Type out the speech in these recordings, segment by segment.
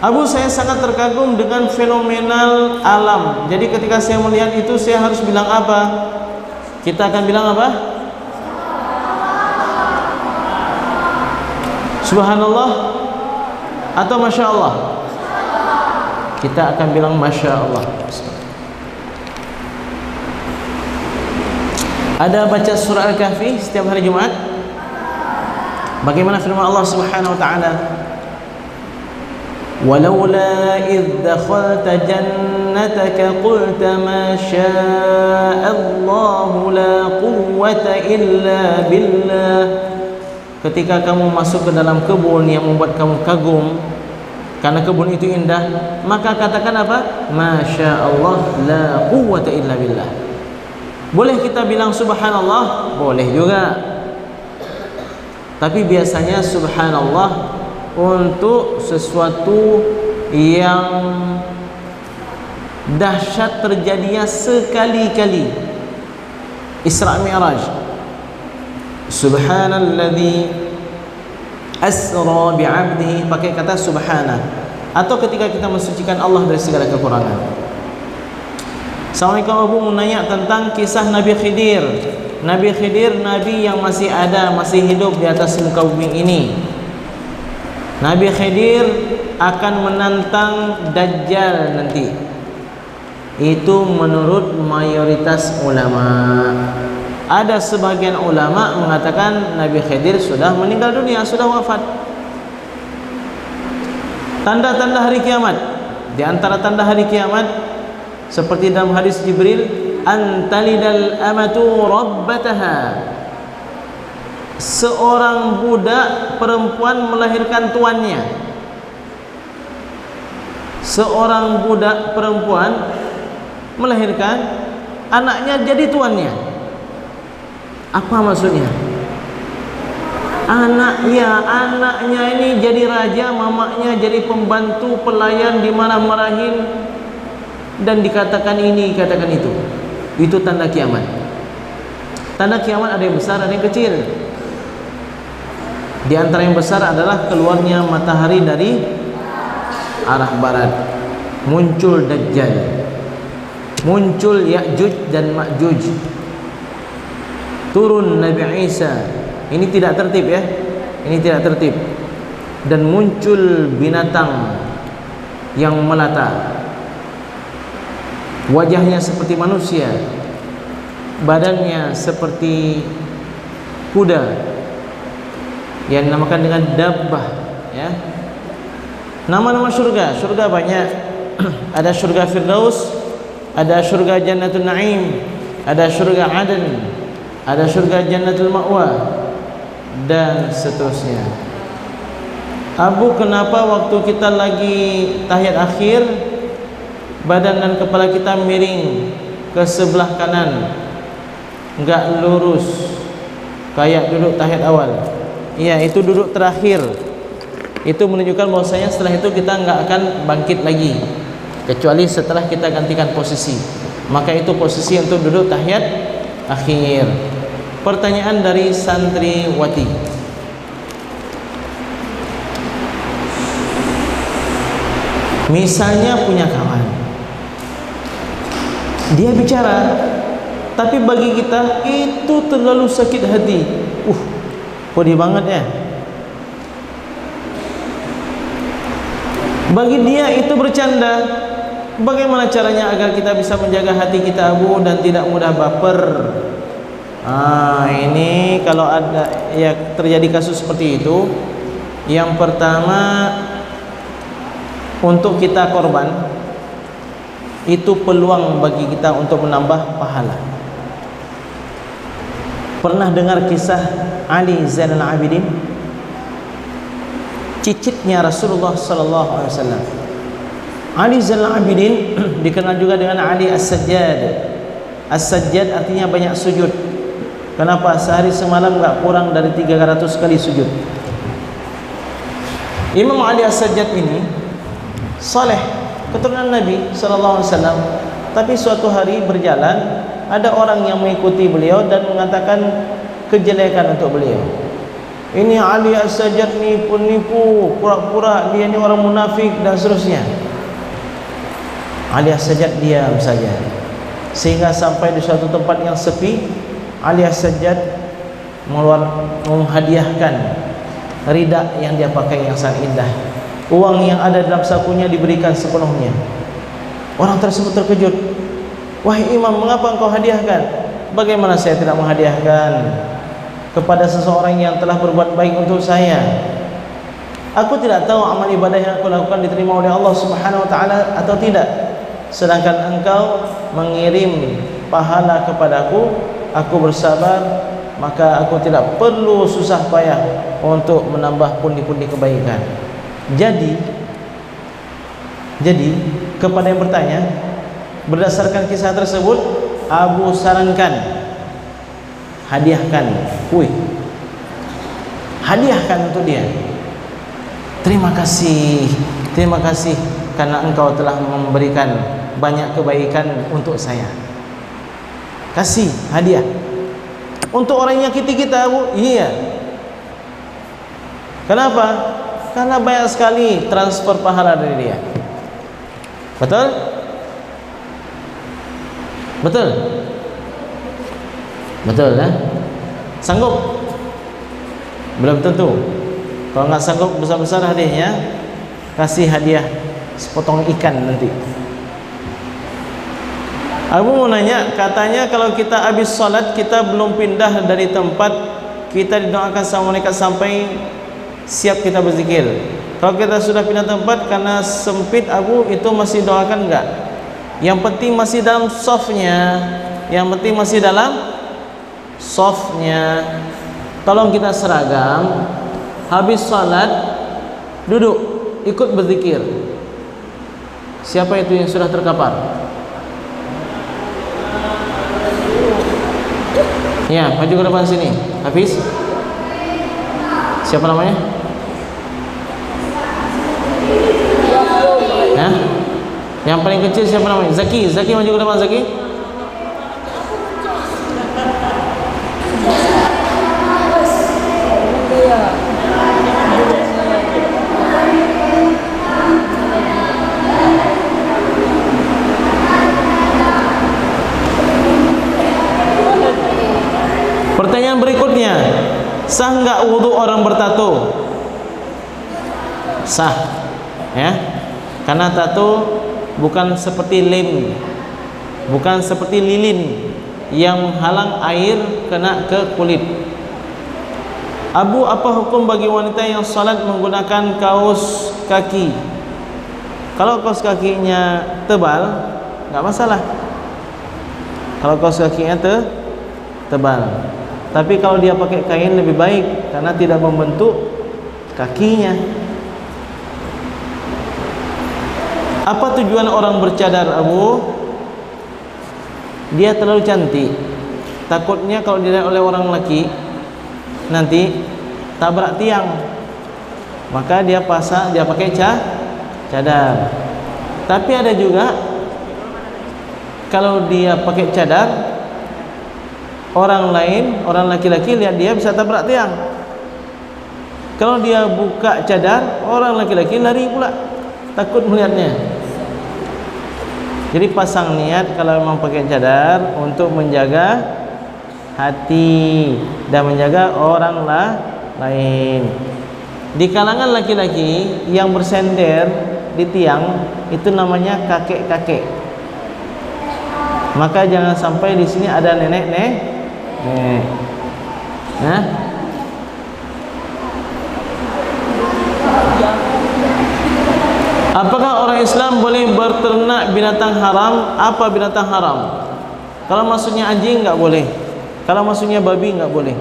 Abu, saya sangat terkagum dengan fenomenal alam. Jadi ketika saya melihat itu, saya harus bilang apa? Kita akan bilang apa? Subhanallah atau Masya Allah? Kita akan bilang Masya Allah. Ada baca surah Al-Kahfi setiap hari Jumat? Bagaimana firman Allah Subhanahu wa taala? Walaula idh dakhalta jannataka qulta ma syaa Allah la quwwata illa billah. Ketika kamu masuk ke dalam kebun yang membuat kamu kagum karena kebun itu indah, maka katakan apa? Masya Allah la quwwata illa billah. Boleh kita bilang subhanallah? Boleh juga. Tapi biasanya subhanallah untuk sesuatu yang dahsyat terjadinya sekali-kali. Isra Mi'raj. Subhanalladzi asra bi'abdihi, pakai kata subhana. Atau ketika kita mensucikan Allah dari segala kekurangan. Assalamualaikum, Abu, mau nanya tentang kisah Nabi Khidir. Nabi Khidir, Nabi yang masih ada, masih hidup di atas muka bumi ini. Nabi Khidir akan menantang Dajjal nanti. Itu menurut mayoritas ulama. Ada sebagian ulama mengatakan Nabi Khidir sudah meninggal dunia, sudah wafat. Tanda-tanda hari kiamat. Di antara tanda hari kiamat, seperti dalam hadis Jibril, antalidal amatu rabbataha. Seorang budak perempuan melahirkan tuannya. Seorang budak perempuan melahirkan anaknya jadi tuannya. Apa maksudnya? Anaknya ini jadi raja, mamanya jadi pembantu pelayan dimarah-marahin dan dikatakan ini, dikatakan itu. Itu tanda kiamat. Tanda kiamat ada yang besar, ada yang kecil. Di antara yang besar adalah keluarnya matahari dari arah barat, muncul Dajjal, muncul Ya'juj dan Ma'juj, turun Nabi Isa. Ini tidak tertib ya, ini tidak tertib. Dan muncul binatang yang melata, wajahnya seperti manusia, badannya seperti kuda, yang dinamakan dengan dabbah ya. Nama-nama surga, surga banyak. Ada surga Firdaus, ada surga Jannatul Naim, ada surga Aden, ada surga Jannatul Ma'wa, dan seterusnya. Abu, kenapa waktu kita lagi tahiyat akhir badan dan kepala kita miring ke sebelah kanan, enggak lurus kayak duduk tahiyat awal? Iya, itu duduk terakhir. Itu menunjukkan bahwasanya setelah itu kita enggak akan bangkit lagi, kecuali setelah kita gantikan posisi. Maka itu posisi untuk duduk tahiyat akhir. Pertanyaan dari santriwati. Misalnya punya kawan, dia bicara, tapi bagi kita itu terlalu sakit hati. Pedih banget ya. Bagi dia itu bercanda. Bagaimana caranya agar kita bisa menjaga hati kita, Abu, dan tidak mudah baper? Ini kalau ada ya terjadi kasus seperti itu, yang pertama, untuk kita korban, itu peluang bagi kita untuk menambah pahala. Pernah dengar kisah Ali Zainal Abidin? Cicitnya Rasulullah sallallahu alaihi wasallam. Ali Zainal Abidin dikenal juga dengan Ali As-Sajjad. As-Sajjad artinya banyak sujud. Kenapa? Sehari semalam enggak kurang dari 300 kali sujud. Imam Ali As-Sajjad ini saleh, keturunan Nabi sallallahu alaihi wasallam. Tapi suatu hari berjalan, ada orang yang mengikuti beliau dan mengatakan kejelekan untuk beliau. ini Ali As-Sajjad nipu, pura-pura dia ni orang munafik dan seterusnya. Ali As-Sajjad diam saja, sehingga sampai di suatu tempat yang sepi, Ali As-Sajjad menghadiahkan rida yang dia pakai yang sangat indah. Uang yang ada dalam sakunya diberikan sepenuhnya. Orang tersebut terkejut. Wahai imam, mengapa engkau hadiahkan? Bagaimana saya tidak menghadiahkan kepada seseorang yang telah berbuat baik untuk saya? Aku tidak tahu amal ibadah yang aku lakukan diterima oleh Allah Subhanahu wa taala atau tidak. Sedangkan engkau mengirim pahala kepadaku, aku bersabar, maka aku tidak perlu susah payah untuk menambah pundi-pundi kebaikan. Jadi kepada yang bertanya, berdasarkan kisah tersebut, Abu sarankan hadiahkan kuih, hadiahkan untuk dia. Terima kasih karena engkau telah memberikan banyak kebaikan untuk saya. Kasih hadiah. Untuk orang yang nyakiti kita, Abu, iya. Kenapa? Karena banyak sekali transfer pahala dari dia. Betul? Betul? Betul lah. Sanggup? Belum tentu. Kalau nggak sanggup besar-besar hadiahnya, kasih hadiah sepotong ikan nanti. Aku mau nanya, katanya kalau kita habis sholat kita belum pindah dari tempat, kita didoakan sama malaikat sampai siap kita berzikir. Kalau kita sudah pindah tempat karena sempit, Abu, itu masih doakan enggak? Yang penting masih dalam softnya. Yang penting masih dalam softnya. Tolong kita seragam, habis sholat duduk ikut berzikir. Siapa itu yang sudah terkapar? Ya, maju ke depan sini. Hafiz. Siapa namanya? Ya? Yang paling kecil siapa namanya? Zaki. Zaki, maju ke depan, Zaki. Pertanyaan berikutnya, sah enggak wudu orang bertato? Sah, ya. Karena tato bukan seperti lem, bukan seperti lilin yang menghalang air kena ke kulit. Abu, apa hukum bagi wanita yang salat menggunakan kaos kaki? Kalau kaos kakinya tebal, enggak masalah. Kalau kaos kakinya tebal. Tapi kalau dia pakai kain lebih baik karena tidak membentuk kakinya. Apa tujuan orang bercadar, Abu? Dia terlalu cantik. Takutnya kalau dilihat oleh orang laki nanti tabrak tiang. Maka dia pakai cadar. Tapi ada juga kalau dia pakai cadar, orang lain, orang laki-laki lihat dia bisa tabrak tiang. Kalau dia buka cadar, orang laki-laki lari pula, takut melihatnya. Jadi pasang niat kalau memang pakai cadar untuk menjaga hati dan menjaga orang lain. Di kalangan laki-laki yang bersender di tiang itu namanya kakek-kakek. Maka jangan sampai di sini ada nenek-nenek. Nah, apakah orang Islam boleh berternak binatang haram? Apa binatang haram? Kalau maksudnya anjing enggak boleh. Kalau maksudnya babi enggak boleh.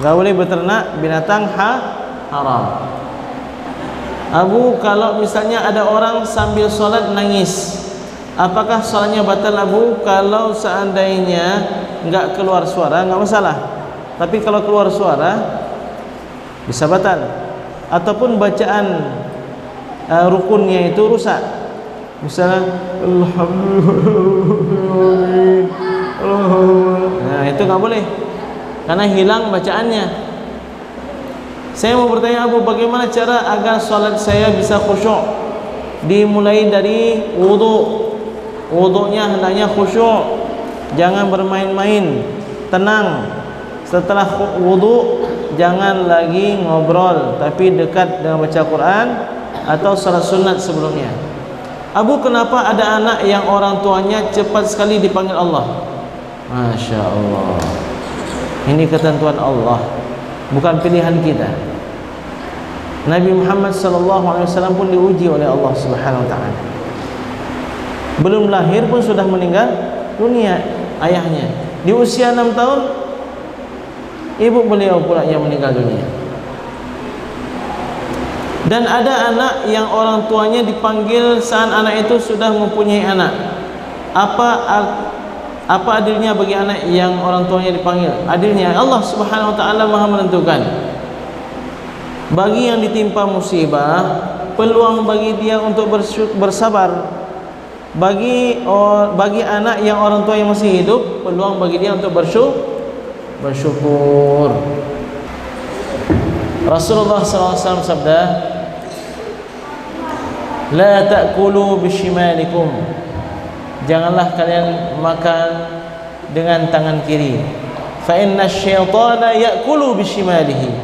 Enggak boleh berternak binatang haram. Abu, kalau misalnya ada orang sambil sholat nangis, apakah sholatnya batal, Abu? Kalau seandainya enggak keluar suara, enggak masalah. Tapi kalau keluar suara bisa batal. Ataupun bacaan rukunnya itu rusak. Misalnya alhamdulillah, nah itu enggak boleh karena hilang bacaannya. Saya mau bertanya Abu, bagaimana cara agar salat saya bisa khusyuk? Dimulai dari wudu. Wudunya hendaknya khusyuk, jangan bermain-main, tenang. Setelah wudu jangan lagi ngobrol, tapi dekat dengan baca Quran atau salat sunat sebelumnya. Abu, kenapa ada anak yang orang tuanya cepat sekali dipanggil Allah? Masya Allah, ini ketentuan Allah, bukan pilihan kita. Nabi Muhammad SAW pun diuji oleh Allah Subhanahu Wa Taala. Belum lahir pun sudah meninggal dunia ayahnya. Di usia 6 tahun ibu beliau pula yang meninggal dunia. Dan ada anak yang orang tuanya dipanggil saat anak itu sudah mempunyai anak. Apa adilnya bagi anak yang orang tuanya dipanggil? Adilnya Allah Subhanahu Wa Taala Maha menentukan. Bagi yang ditimpa musibah, peluang bagi dia untuk bersabar. Bagi anak yang orang tua yang masih hidup, peluang bagi dia untuk bersyukur. Rasulullah SAW sabda, la ta'kulu bishimalikum, janganlah kalian makan dengan tangan kiri. Fa inna syaitana ya'kulu bishimalihi,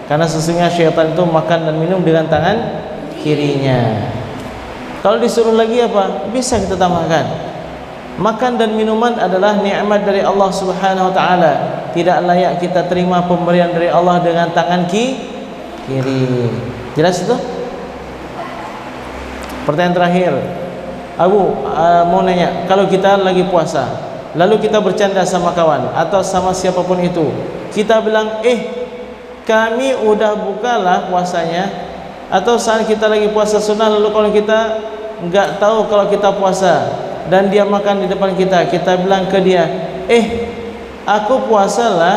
karena sesungguhnya syaitan itu makan dan minum dengan tangan kirinya. Kalau disuruh lagi apa? Bisa kita tambahkan. Makan dan minuman adalah nikmat dari Allah Subhanahu Wa Taala. Tidak layak kita terima pemberian dari Allah dengan tangan kiri. Jelas itu? Pertanyaan terakhir, Abu, mau nanya, kalau kita lagi puasa, lalu kita bercanda sama kawan atau sama siapapun itu, kita bilang, kami udah bukalah puasanya. Atau saat kita lagi puasa sunnah, lalu kalau kita enggak tahu kalau kita puasa dan dia makan di depan kita, kita bilang ke dia, aku puasa lah,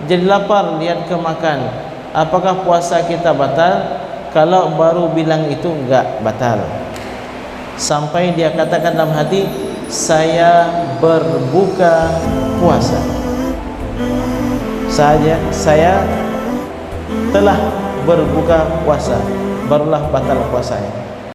jadi lapar, lihat ke makan. Apakah puasa kita batal? Kalau baru bilang itu enggak batal, sampai dia katakan dalam hati, saya berbuka puasa, saya telah berbuka puasa, barulah batal puasanya.